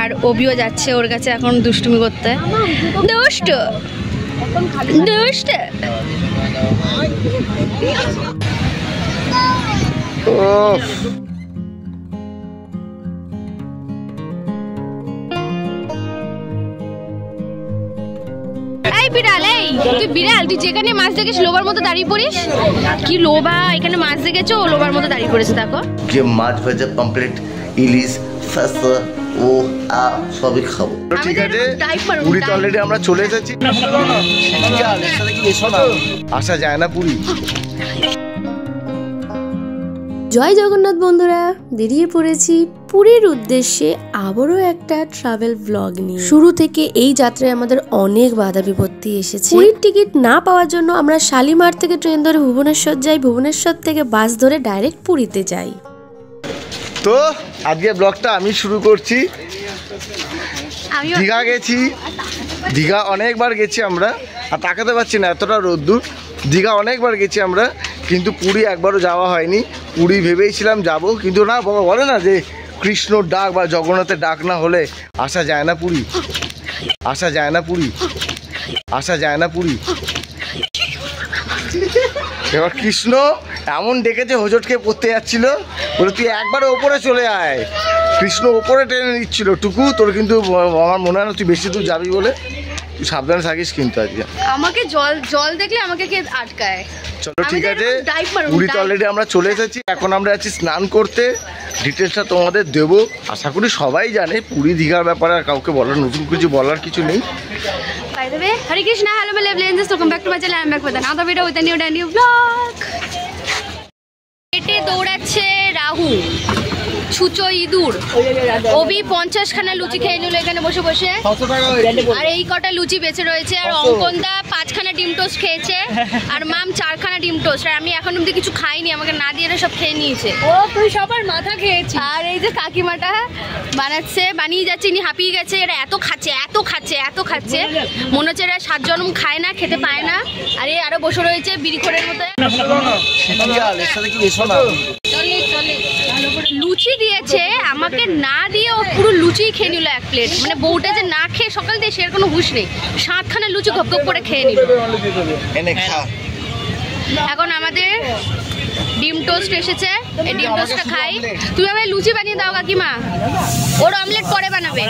আর অবিও যাচ্ছে ওর কাছে এখন দুষ্টুমি করতে। দুষ্ট দুষ্ট। বিড়াল, এই তুই বিড়াল, তুই যেখানে মাছ দেখিস লোবার মতো দাঁড়িয়ে পড়িস। কি লোবা, এখানে মাছ দেখেছো, ও লোবার মতো দাঁড়িয়ে পড়েছে। দেখো যে মাছ ভাজা পমফ্রেট, ইলিশ, ফাসা ও সবই খাবো। ঠিক আছে, পুরী তো অলরেডি আমরা চলে এসেছি। আসা যায় না পুরী। জয় জগন্নাথ বন্ধুরা, বেরিয়ে পড়েছি পুরীর উদ্দেশ্যে আবারও একটা ট্রাভেল ব্লগ নিয়ে। শুরু থেকে এই যাত্রায় আমাদের অনেক বাধা বিপত্তি এসেছে। পুরীর টিকিট না পাওয়ার জন্য আমরা শালিমার থেকে ট্রেন ধরে ভুবনেশ্বর যাই, ভুবনেশ্বর থেকে বাস ধরে ডাইরেক্ট পুরীতে যাই। তো আজকে ব্লগটা আমি শুরু করছি। দীঘা গেছি, দীঘা অনেকবার গেছি আমরা, আর তাকাতে পারছি না এতটা রোদ্দুর। দীঘা অনেকবার গেছি আমরা, কিন্তু পুরী একবারও যাওয়া হয়নি। পুরী ভেবেছিলাম যাব, কিন্তু না বাবা বলে না যে কৃষ্ণর ডাক বা জগন্নাথের ডাক না হলে আসা যায় না পুরী, আসা যায় না পুরী, আসা যায় না পুরী। এবার কৃষ্ণ এমন ডেকেছে, হোঁচট খেয়ে পড়তে যাচ্ছিল, বলে তুই একবার ওপরে চলে আয়। কৃষ্ণ ওপরে টেনে নিচ্ছিল টুকু, তোর কিন্তু আমার মনে হয় না তুই বেশি দূর যাবি বলে, তুই সাবধানে থাকিস কিন্তু। আজকে আমাকে জল জল দেখলে আমাকে কে আটকায়। চলো ঠিক আছে, পুরী তো অলরেডি আমরা চলে এসেছি। এখন আমরা যাচ্ছি স্নান করতে। ডিটেলসটা তোমাদের দেবো, আশা করি সবাই জানে পুরী দীঘার ব্যাপারে, আর কাউকে বলার নতুন কিছু বলার কিছু নেই। By the way, Hare Krishna, hello my lovely angels, welcome back to my channel. I'm back with another video with a new vlog. পেটে দৌড়াচ্ছে রাহু, ছুচো ইঁদুর। অভি 50 খানা লুচি খেয়ে নিল এখানে বসে বসে, আর এই কটা লুচি বেঁচে রয়েছে। আর অঙ্কনদা 5 খানা ডিম টোস্ট খেয়েছে, আর মাম 4 খানা ডিম টোস্ট। আর আমি এখন অব্দি কিছু খাইনি, আমাকে না দিয়ে সব খেয়ে নিয়েছে। ও তুই সবার মাথা খেয়েছি। আর এই যে কাকিমাটা বানাচ্ছে, বানিয়ে যাচ্ছে, ইনি হাঁপিয়ে গেছে। এরা এত খাচ্ছে, এত খাচ্ছে, এত খাচ্ছে, মনে হচ্ছে এরা 7 জন্ম খায় না, খেতে পায় না। আর এই আরো বসে রয়েছে বিড়িখোরের মতো। লুচি দিয়েছে আমাকে, না দিয়ে ও পুরো লুচি খেয়ে নিল 1 প্লেট। মানে বউটা যে না খেয়ে সকাল দিয়ে সের কোনো হুঁশ নেই, 7 খানা লুচি গপ গপ করে খেয়ে নিল। এখন আমাদের ডিম টোস্ট এসেছে, এই ডিম টোস্টটা খাই। তুমি আমায় লুচি বানিয়ে দাও কাকিমা, ওর অমলেট পরে বানাবে।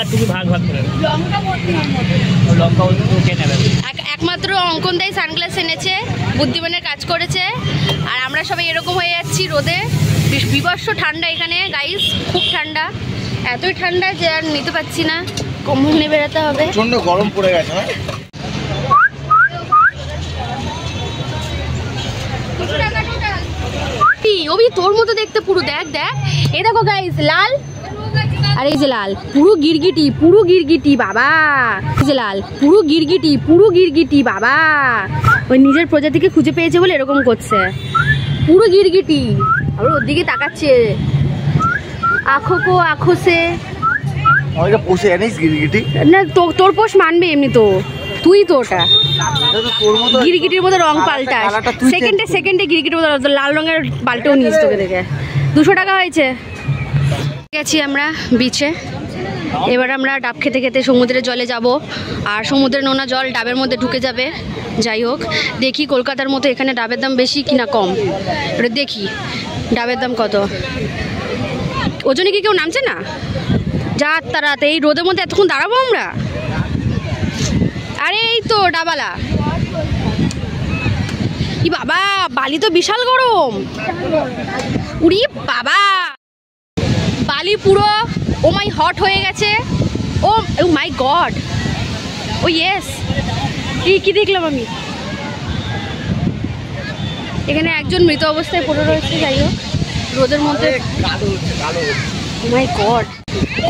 একমাত্র অঙ্কনদাই সানগ্লাস এনেছে, বুদ্ধিমানের কাজ করেছে। আর আমরা সবাই এরকম হয়ে যাচ্ছি রোদে। বিভৎস ঠান্ডা এখানে গাইস, খুব ঠান্ডা, এতই ঠান্ডা যে আর নিতে পারছি না, কম্বল নিয়ে বেরোতে হবে। প্রচন্ড গরম পড়ে গেছে। অভি তোর মতো দেখতে পুরো, দেখ দেখ, এই দেখো গাইস, লাল। আর এই যে লাল, পুরো গিরগিটি, পুরো গিরগিটি বাবা। এই যে লাল, পুরো গিরগিটি, পুরো গিরগিটি বাবা। ওই নিজের প্রজাতিকে খুঁজে পেয়েছে বলে এরকম করছে, পুরো গিরগিটি। আর ওর দিকে তাকাচ্ছে, আঁখো কো আঁখো সে। আমাকে পোষে আনিস গিরগিটি না, তোর পোষ মানবে এমনি তো, তুই তো ওটা গিরগিটির মতো রং পাল্টাস। সেকেন্ডে গিরগিটির মতো লাল রঙের পাল্টেও নিস তোকে দেখে। 200 টাকা হয়েছে। গেছি আমরা বিচে, এবার আমরা ডাব খেতে খেতে সমুদ্রের জলে যাব। আর সমুদ্রের নোনা জল ডাবের মধ্যে ঢুকে যাবে। যাই হোক, দেখি কলকাতার মতো এখানে ডাবের দাম বেশি কিনা কম, এটা দেখি ডাবের দাম কত। ওজনে কি কেউ নামছে না? যা তারাতে এই রোদের মধ্যে এতক্ষণ দাঁড়াবো আমরা? আরে এই তো ডাবালা। ই বাবা, বালি তো বিশাল গরম। উড়ি বাবা, বালি পুরো ও মাই হট হয়ে গেছে। ও মাই গড, ও ইয়েস, কি দেখলাম আমি? এখানে একজন মৃত অবস্থায় পড়ে রয়েছে। যাই হোক, রোদের মধ্যে ও মাই গড,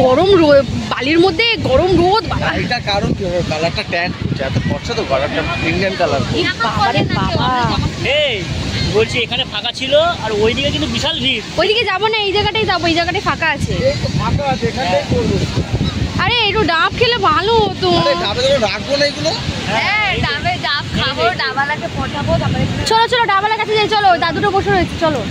গরম বালির মধ্যে গরম রোদ বাবা। এটা কারণ কি কালারটা ট্যান, এত ফর্সা তো কালারটা ইন্ডিয়ান কালার। বাবারে বাবা, এই বলছি এখানে ফাঁকা ছিল, আর ওইদিকে কিন্তু বিশাল ভিড়। ওইদিকে যাবো না, এই জায়গাটাই যাবো, এই জায়গাটাই ফাঁকা আছে। ফাঁকা আছে, এখানেই করব। আরে একটু ডাব খেলে ভালো হতো। আরে ডাবে তো রাখবো না এগুলো। হ্যাঁ, ডাব খাবো, ডাবালাকে পটাবো, তারপরে চলো ডাবালার কাছে যাই। চলো, দাদুটা বসে রয়েছে, চলো।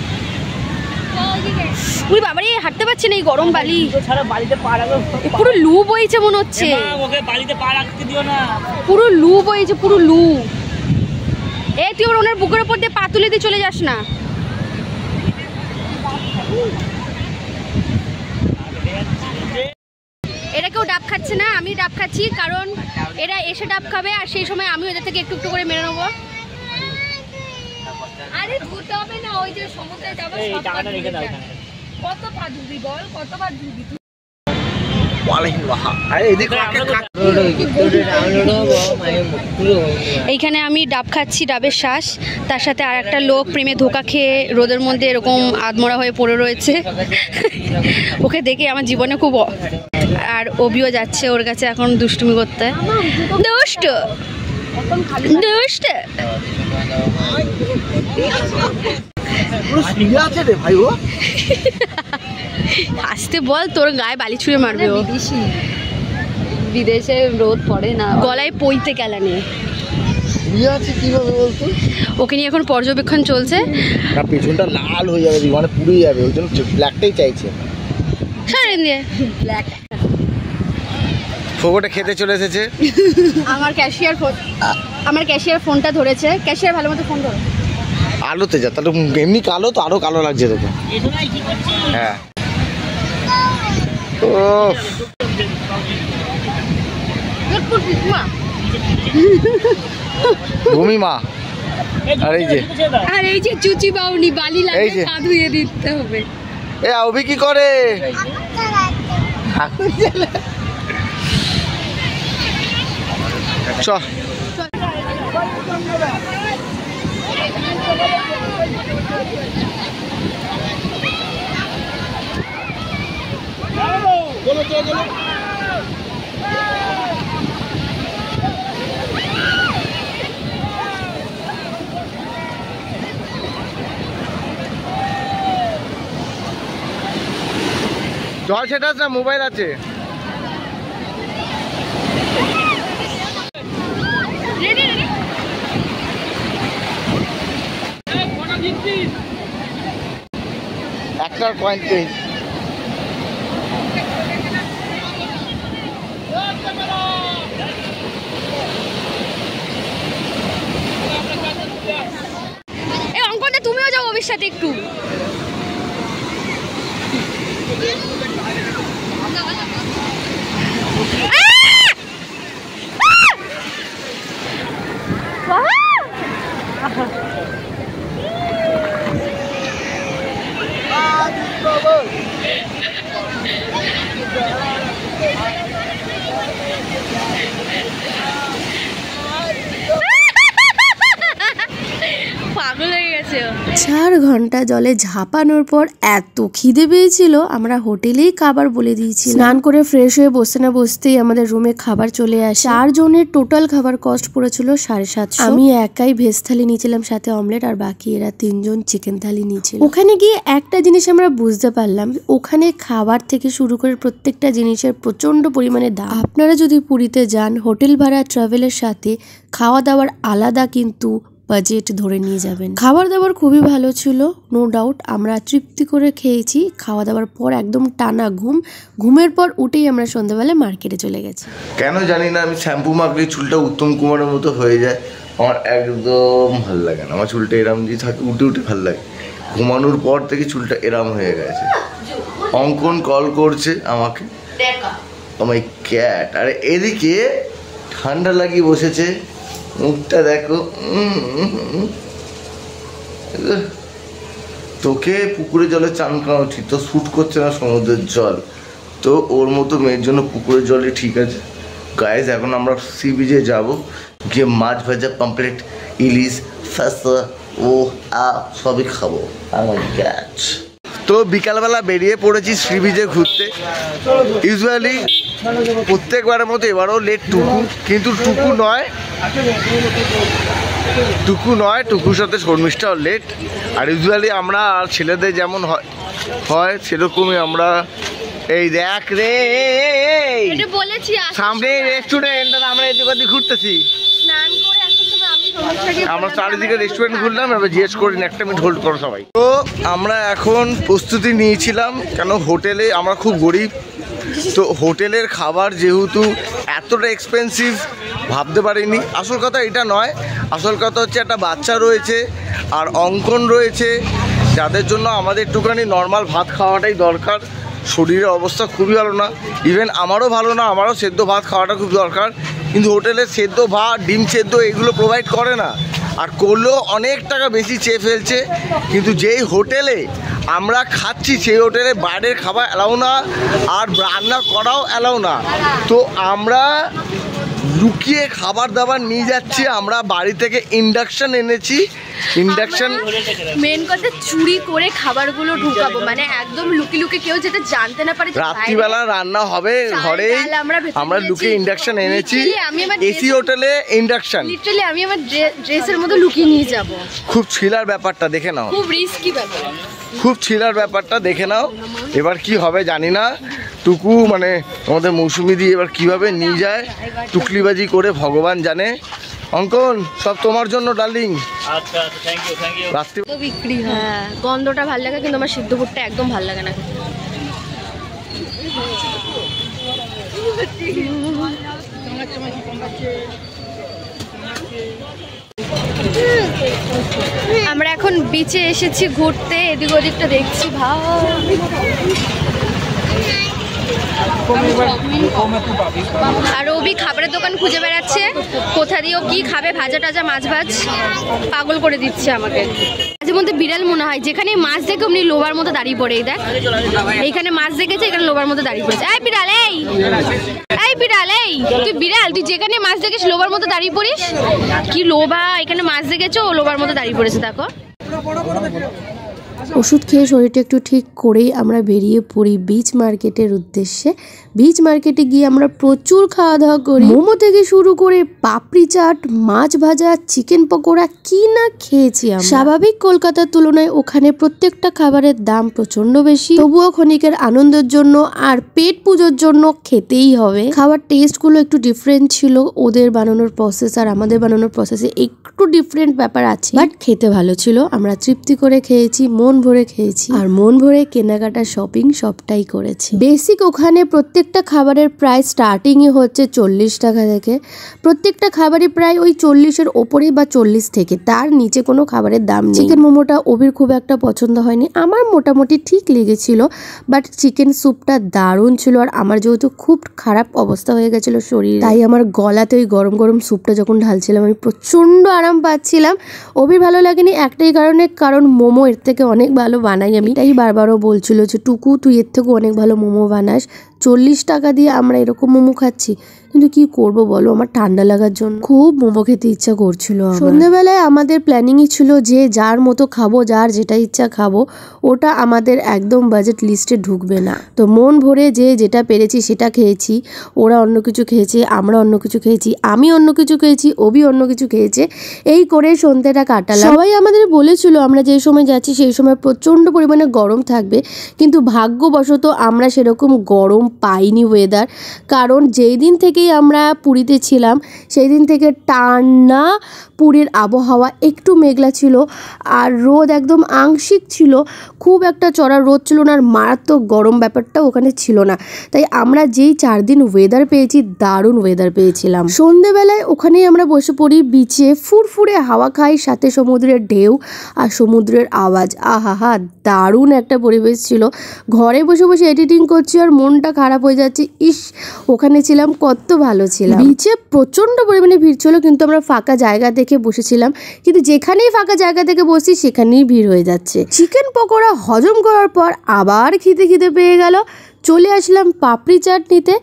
ওই বাবারে হাঁটতে পারছি না এই গরম বালি। ছাড়া বালিতে পা রাখো। পুরো লু বইছে মনে হচ্ছে। ওকে বালিতে পা রাখতে দিও না। পুরো লু বইছে, পুরো লু। এ তুই ওনার বুকের উপর দিয়ে পা তুলে দিয়ে চলে যাস না। এরা কেউ ডাব খাচ্ছে না, আমি ডাব খাচ্ছি, কারণ এরা এসে ডাব খাবে আর সেই সময় আমি ওদের থেকে একটু একটু করে মেরে নেবো। আরে ধুতে হবে না, ওই যে সমুদ্রে যাবো। এই টাকাটা রেখে দাও এখানে। কত পা ধুবি বল, কতবার ধুবি? এইখানে আমি ডাব খাচ্ছি, ডাবের শ্বাস। তার সাথে আর একটা লোক প্রেমে ধোকা খেয়ে রোদের মধ্যে এরকম আধমরা হয়ে পড়ে রয়েছে। ওকে দেখে আমার জীবনে খুব আর অবিও যাচ্ছে ওর কাছে এখন দুষ্টুমি করতে। দুষ্ট দুষ্ট আসতে বল, তোর গায়ে বালি ছুঁড়ে মারবে ও। বিদেশে রোদ পড়ে না, গলায় পইতে গেলা নিয়ে কিভাবে বলতো? ওকে নিয়ে এখন পর্যবেক্ষণ চলছে। না পেছনটা লাল হয়ে যাবে, মানে পুড়ে যাবে, ওই জন্য ব্ল্যাকটাই চাইছে। সারেন দিয়ে ব্ল্যাক ফোকটে খেতে চলে এসেছে। আমার ক্যাশিয়ার ফোনটা ধরেছে। ক্যাশিয়ার ভালো মতো ফোন ধরো। আলোতে যা, তাহলে এমনি কালো তো আরো কালো লাগছে তোকে। হ্যাঁ ও ভূমিমা। আর এই যে চুচি বাউনি বালি লাগে, পা ধুয়ে দিতে হবে। এ আউবি কি করে? চ জল সেটাস না, মোবাইল আছে। একটার পয়েন্ট পেয়ে অঙ্কনটা তুমিও যাও ওর সাথে একটু। পাগল হয়ে গেছে। 4 ঘন্টা জলে ঝাঁপানোর পর এত খিদে পেয়েছিল, আমরা হোটেলেই খাবার বলে দিয়েছি। স্নান করে ফ্রেশ হয়ে বসতে না বসতেই আমাদের রুমে খাবার চলে আসে। 4 জনের টোটাল খাবার কস্ট পড়েছিল 750। আমি একাই ভেজ থালি নিয়েছিলাম, সাথে অমলেট, আর বাকি এরা 3 জন চিকেন থালি নিয়েছিল। ওখানে গিয়ে একটা জিনিস আমরা বুঝতে পারলাম, ওখানে খাবার থেকে শুরু করে প্রত্যেকটা জিনিসের প্রচন্ড পরিমাণে দাম। আপনারা যদি পুরীতে যান, হোটেল ভাড়া ট্রাভেলের সাথে খাওয়া দাওয়ার আলাদা কিন্তু বাজেট ধরে নিয়ে যাবেন। খাবার দাবার খুবই ভালো ছিল, নো ডাউট। আমরা তৃপ্তি করে খেয়েছি। খাওয়া দাওয়ার পর একদম টানা ঘুমের পর উঠেই আমরা সন্ধ্যাবেলা মার্কেটে চলে গেছি। কেন জানি না, আমি শ্যাম্পু মাখলে চুলটা উত্তম কুমারের মতো হয়ে যায়। আমার একদম ভাল লাগে না, আমার চুলটা এরম দিয়ে থাকে, উঠে উঠে ভাল লাগে। ঘুমানোর পর থেকে চুলটা এরম হয়ে গেছে। অঙ্কন কল করছে আমাকে, আমার ক্যাট। আর এদিকে ঠান্ডা লাগিয়ে বসেছে, মুখটা দেখো। তোকে পুকুরে জলে চান করা উচিত, তো শ্যুট করছে না সমুদ্রের জল, তো ওর মতো মেয়ের জন্য পুকুরের জলে ঠিক আছে। গাইজ এখন আমরা সি বিচে যাবো, গিয়ে মাছ ভাজা, পাম্পলেট, ইলিশ, ফাঁসা ও সবই খাবো। আমার ক্যাচ। তো বিকালবেলা বেরিয়ে পড়েছি সি বিচে ঘুরতে। ইউজুয়ালি প্রত্যেকবারের মতো এবারও লেট টুকু, কিন্তু টুকু নয়, টুকুর সাথে শর্মিষ্ঠাও লেট। আর ইউজুয়ালি আমরা ছেলেদের যেমন হয় সেরকমই আমরা। এই দেখ রে, সামনে রেস্টুরেন্ট, আমরা এদিক ওদিক ঘুরতেছি। আমরা চারিদিকে রেস্টুরেন্ট ঘুরলাম, এবার জিজ্ঞেস করি একটা মিনিট হোল্ড করো সবাই। তো আমরা এখন প্রস্তুতি নিয়েছিলাম, কেন হোটেলে আমরা খুব গরিব, তো হোটেলের খাবার যেহেতু এতটা এক্সপেন্সিভ ভাবতে পারিনি। আসল কথা এটা নয়, আসল কথা হচ্ছে একটা বাচ্চা রয়েছে আর অঙ্কন রয়েছে, যাদের জন্য আমাদের একটুখানি নর্মাল ভাত খাওয়াটাই দরকার। শরীরের অবস্থা খুবই ভালো না, ইভেন আমারও ভালো না, আমারও সেদ্ধ ভাত খাওয়াটা খুব দরকার, কিন্তু হোটেলে সেদ্ধ ভাত, ডিম সেদ্ধ এগুলো প্রোভাইড করে না, আর করলেও অনেক টাকা বেশি চেয়ে ফেলছে। কিন্তু যেই হোটেলে আমরা খাচ্ছি সেই হোটেলে বাইরের খাবার অ্যালাউ না, আর রান্না করাও অ্যালাউ না। তো আমরা লুকিয়ে খাবার দাবার নিয়ে যাচ্ছি। আমরা বাড়ি থেকে ইন্ডাকশন এনেছি, ইন্ডাকশন মেন কথা চুরি করে খাবারগুলো ঢুকাবো, মানে একদম লুকি লুকি, কেউ যেটা জানতে না পারে। রাত্রিবেলা রান্না হবে ঘরে, আমরা লুকিয়ে ইন্ডাকশন এনেছি। এসি হোটেলে ইন্ডাকশন, লিটারালি আমি আমার ড্রেসের মধ্যে লুকিয়ে নিয়ে যাব। খুব ছিলার ব্যাপারটা দেখে নাও, খুব রিস্কি ব্যাপার, খুব ছিলার ব্যাপারটা দেখে নাও। এবার কি হবে জানি না, টুকু মানে আমাদের মৌসুমি দিয়ে এবার কিভাবে নিয়ে যায় টুকলিবাজি করে ভগবান জানে। অঙ্কন সব তোমার জন্য ডার্লিং। আচ্ছা থ্যাংক ইউ থ্যাংক ইউ। রাত্রি তো বিক্রি হয়, হ্যাঁ গন্ধটা ভালো লাগে, কিন্তু আমার সিদ্ধপুরটা একদম ভালো লাগে না। আমরা এখন বিচে এসেছি ঘুরতে, এদিক ওদিকটা দেখছি। আর রবি খাবারের দোকান খুঁজে বেড়াচ্ছে, কোথা দিয়েও কি খাবে, ভাজা টাজা মাছ ভাজ, পাগল করে দিচ্ছে আমাকে। মাঝে মধ্যে বিড়াল মনে হয়, যেখানে মাছ দেখে অমনি লোবার মতো দাঁড়িয়ে পড়ে। এই দেখ, এইখানে মাছ দেখেছে, এখানে লোবার মতো দাঁড়িয়ে পড়েছে। এই বিড়াল, এই বিড়াল, তুই বিড়াল, তুই যেখানে মাছ দেখিস লোবার মতো দাঁড়িয়ে পড়িস। কি লোভা, এখানে মাছ দেখেছো, ও লোবার মতো দাঁড়িয়ে পড়েছে। দেখো, ওষুধ খেয়ে শরীরটা একটু ঠিক করেই আমরা বেরিয়ে পড়ি বিচ মার্কেটের উদ্দেশ্যে। বিচ মার্কেটে গিয়ে আমরা প্রচুর খাওয়া দাওয়া করি, মোমো থেকে শুরু করে পাপড়ি চাট, মাছ ভাজা, চিকেন পকোড়া, কি না খেয়েছি আমরা। স্বাভাবিক কলকাতার তুলনায় ওখানে প্রত্যেকটা খাবারের দাম প্রচন্ড বেশি, তবুও ক্ষণিকের আনন্দের জন্য আর পেট পুজোর জন্য খেতেই হবে। খাবার টেস্ট গুলো একটু ডিফারেন্ট ছিল, ওদের বানানোর প্রসেস আর আমাদের বানানোর প্রসেসে একটু ডিফারেন্ট ব্যাপার আছে, বাট খেতে ভালো ছিল। আমরা তৃপ্তি করে খেয়েছি, মন ভরে খেয়েছি, আর মন ভরে কেনাকাটা শপিং সবটাই করেছি। বেসিক ওখানে প্রত্যেকটা খাবারের প্রাইস স্টার্টিং এ হচ্ছে 40 টাকা থেকে, প্রত্যেকটা খাবারই প্রায় ওই 40-এর ওপরে বা 40 থেকে, তার নিচে কোনো খাবারের দাম নেই। চিকেন মোমোটা ওবির খুব একটা পছন্দ হয়নি, আমার মোটামুটি ঠিক লেগেছিল, বাট চিকেন স্যুপটা দারুণ ছিল। আর আমার যেহেতু খুব খারাপ অবস্থা হয়ে গেছিল শরীর, তাই আমার গলাতে ওই গরম গরম স্যুপটা যখন ঢালছিলাম আমি প্রচন্ড আরাম পাচ্ছিলাম। ওবির ভালো লাগেনি একটাই কারণে, কারণ মোমো এর থেকে অনেক ভালো বানাই আমি, তাই বারবারও বলছিল যে টুকু তুই এর থেকে অনেক ভালো মোমো বানাস। 40 টাকা দিয়ে আমরা এরকম মোমো খাচ্ছি, কিন্তু কি করব বলো, আমার ঠান্ডা লাগার জন্য খুব মোমো খেতে ইচ্ছা করছিল। সন্ধ্যেবেলায় আমাদের প্ল্যানিংই ছিল যে যার মতো খাবো, যার যেটা ইচ্ছা খাবো, ওটা আমাদের একদম বাজেট লিস্টে ঢুকবে না। তো মন ভরে যে যেটা পেরেছি সেটা খেয়েছি, ওরা অন্য কিছু খেয়েছে, আমরা অন্য কিছু খেয়েছি, আমি অন্য কিছু খেয়েছি, ওবি অন্য কিছু খেয়েছে, এই করে সন্ধ্যেটা কাটালাম। সবাই আমাদের বলেছিল আমরা যে সময় যাচ্ছি সেই সময় প্রচন্ড পরিমাণে গরম থাকবে, কিন্তু ভাগ্যবশত আমরা সেরকম গরম পাইনি ওয়েদার, কারণ যেই দিন থেকে আমরা পুরীতে ছিলাম সেই দিন থেকে টানা পুরীর আবহাওয়া একটু মেঘলা ছিল, আর রোদ একদম আংশিক ছিল, খুব একটা চড়া রোদ ছিল না, আর মারাত্মক গরম ব্যাপারটা ওখানে ছিল না। তাই আমরা যেই 4 দিন ওয়েদার পেয়েছি, দারুণ ওয়েদার পেয়েছিলাম। সন্ধ্যেবেলায় ওখানেই আমরা বসে পড়ি বিচে, ফুরফুরে হাওয়া খাই, সাথে সমুদ্রের ঢেউ আর সমুদ্রের আওয়াজ। আহা, দারুণ একটা পরিবেশ ছিল। ঘরে বসে বসে এডিটিং করছি আর মনটা খারাপ হয়ে যাচ্ছে, ইস ওখানে ছিলাম কত ভালো ছিলাম। বিচে প্রচন্ড পরিমাণে ভিড় ছিল, কিন্তু আমরা ফাঁকা জায়গা দেখে বসেছিলাম, কিন্তু যেখানেই ফাঁকা জায়গা থেকে বসি সেখানেই ভিড় হয়ে যাচ্ছে। চিকেন পকোড়া হজম করার পর আবার খিদে পেয়ে গেল, চলে আসলাম পাপড়ি চাট নিতে।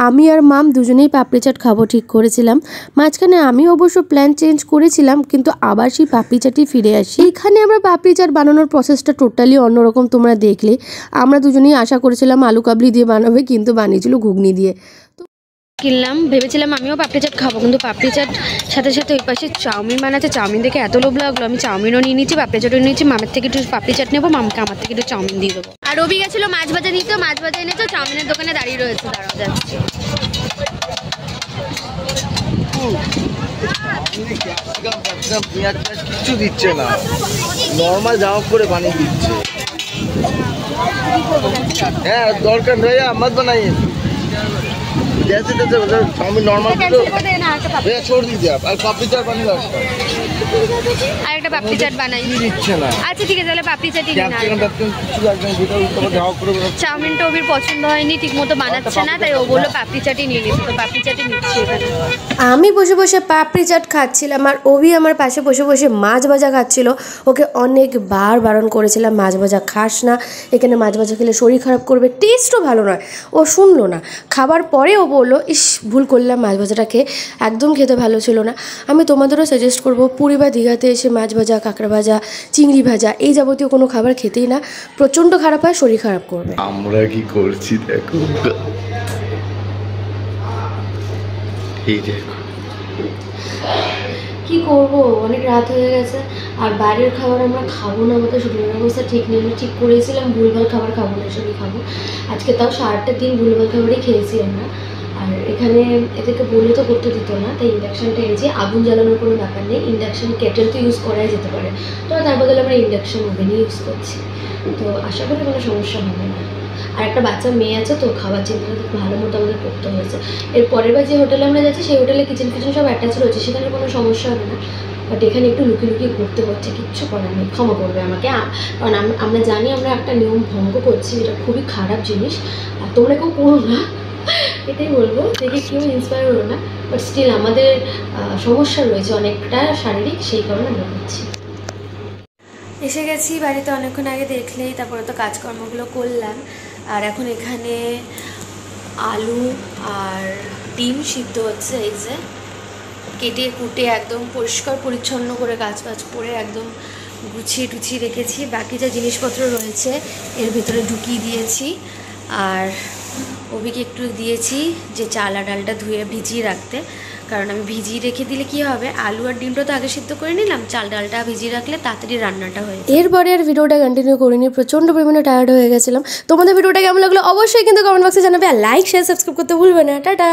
আমি আর মাম দুজনেই পাপড়ি চাট খাবো ঠিক করেছিলাম, মাঝখানে আমি অবশ্য প্ল্যান চেঞ্জ করেছিলাম, কিন্তু আবার সেই পাপড়ি চাটই ফিরে আসি। এখানে আমরা পাপড়ি চাট বানানোর প্রসেসটা টোটালি অন্যরকম, তোমরা দেখলে। আমরা দুজনেই আশা করেছিলাম আলু কাবলি দিয়ে বানাবে, কিন্তু বানিয়েছিল ঘুগনি দিয়ে। কিনলাম, ভেবেছিলাম আমিও পাপড়ি চাট খাবো, কিন্তু পাপড়ি চাট সাথে সাথে ওই পাশে চাউমিন বানাচ্ছে, চাউমিন দেখে এত লোভ লাগলো, আমি চাউমিনও নিয়ে নিচ্ছি, পাপড়ি চাটও নিয়েছি। মামের থেকে একটু পাপড়ি চাট নেবো, মামকে আমার থেকে একটু চাউমিন দিয়ে দেবো। আর রবি গেছিলো মাছ ভাজা নিতে, মাছ ভাজা এনেছো, চাউমিনের দোকানে দাঁড়িয়ে রয়েছে, দাঁড়াও যাচ্ছি। ক্যাপসিকাম পেঁয়াজ কিছু দিচ্ছে না, নর্মাল জামা করে বানিয়ে দিচ্ছে। হ্যাঁ দরকার ভাইয়া मत बनाइए जैसे तैसे चाउमीन नॉर्मल तो भैया छोड़ दीजिए आप। और पापड़ी चाट बनी उसका আর একটা পাপড়ি চাট বানাই দিচ্ছে না। আচ্ছা ঠিক আছে তাহলে পাপড়ি চাটই নিন। কিছু লাগবে যেটা তোমার জামা করে চাউমিনটা ওবির পছন্দ হয়নি, ঠিক মতো বানাচ্ছে না, তাই ও বললো পাপড়ি চাটই নিয়ে নিতে, তো পাপড়ি চাটই নিচ্ছি এখানে। আমি বসে বসে পাপড়ি চাট খাচ্ছিলাম আর ওবি আমার পাশে বসে বসে মাছ ভাজা খাচ্ছিল। ওকে অনেকবার বারণ করেছিলাম মাছ ভাজা খাস না, এখানে মাছ ভাজা খেলে শরীর খারাপ করবে, টেস্টও ভালো নয়। ও শুনলো না, খাবার পরে ও বললো ইস ভুল করলাম, মাছ ভাজাটা খেয়ে একদম খেতে ভালো ছিল না। আমি তোমাদেরও সাজেস্ট করবো পুরী বা দীঘাতে এসে মাছ ভাজা, কাঁকড়া ভাজা, চিংড়ি ভাজা এই যাবতীয় কোনো খাবার খেতেই না, প্রচণ্ড খারাপ হয়, শরীর খারাপ করবে। আমরা কি করছি দেখো, এই দেখো কি করব, অনেক রাত হয়ে গেছে আর বাইরের খাবার আমরা খাবো না, আমাদের শরীরের অবস্থা ঠিক নেই। আমি ঠিক করেছিলাম ভুলভাল খাবার খাবো না, এসবই খাবো। আজকে তাও 8টার দিন ভুলভাল খাবারই খেয়েছি আমরা। আর এখানে এদেরকে বলে তো করতে দিত না, তাই ইন্ডাকশানটা এনেছি। আগুন জ্বালানোর কোনো ব্যাপার নেই, ইন্ডাকশান কেটেল তো ইউজ করাই যেতে পারে, তো তার বদলে আমরা ইন্ডাকশান ওভেনই ইউজ করছি, তো আশা করি কোনো সমস্যা হবে না। আর একটা বাচ্চা মেয়ে আছে তো খাবার চিন্তা ভালো মতো আমাদের করতে হয়েছে। এর পরের বার যে হোটেলে আমরা যাচ্ছি সেই হোটেলে কিচেন সব অ্যাটাচ রয়েছে, সেখানে কোনো সমস্যা হবে না, বাট এখানে একটু লুকিয়ে লুকিয়ে করতে হচ্ছে, কিচ্ছু করার নেই, ক্ষমা করবে আমাকে। কারণ আমরা জানি আমরা একটা নিয়ম ভঙ্গ করছি, এটা খুবই খারাপ জিনিস, আর তোমরা কেউ করো না এটাই বলবো, দেখে কেউ ইন্সপায়ার হলো না, বাট স্টিল আমাদের সমস্যা রয়েছে অনেকটা শারীরিক, সেই কারণে আমরা করছি। এসে গেছি বাড়িতে অনেকক্ষণ আগে, দেখলেই তারপরে তো কাজকর্মগুলো করলাম। আর এখন এখানে আলু আর ডিম সিদ্ধ হচ্ছে, এই যে কেটে কুটে একদম পরিষ্কার পরিচ্ছন্ন করে কাজ করে একদম গুছিয়ে টুছিয়ে রেখেছি। বাকি যা জিনিসপত্র রয়েছে এর ভিতরে ঢুকিয়ে দিয়েছি। আর ওবিকে একটু দিয়েছি যে চাল আর ডালটা ধুয়ে ভিজিয়ে রাখতে, কারণ আমি ভিজিয়ে রেখে দিলে কি হবে, আলু আর ডিমটা তো আগে সিদ্ধ করে নিলাম, চাল ডালটা ভিজিয়ে রাখলে তাড়াতাড়ি রান্নাটা হয়ে যায়। এরপরে আর ভিডিওটা কন্টিনিউ করিনি, প্রচণ্ড পরিমাণে টায়ার্ড হয়ে গেছিলাম। তোমাদের ভিডিওটা কেমন লাগলো অবশ্যই কিন্তু কমেন্ট বক্সে জানাবে, আর লাইক শেয়ার সাবস্ক্রাইব করতে ভুলবে না। টাটা।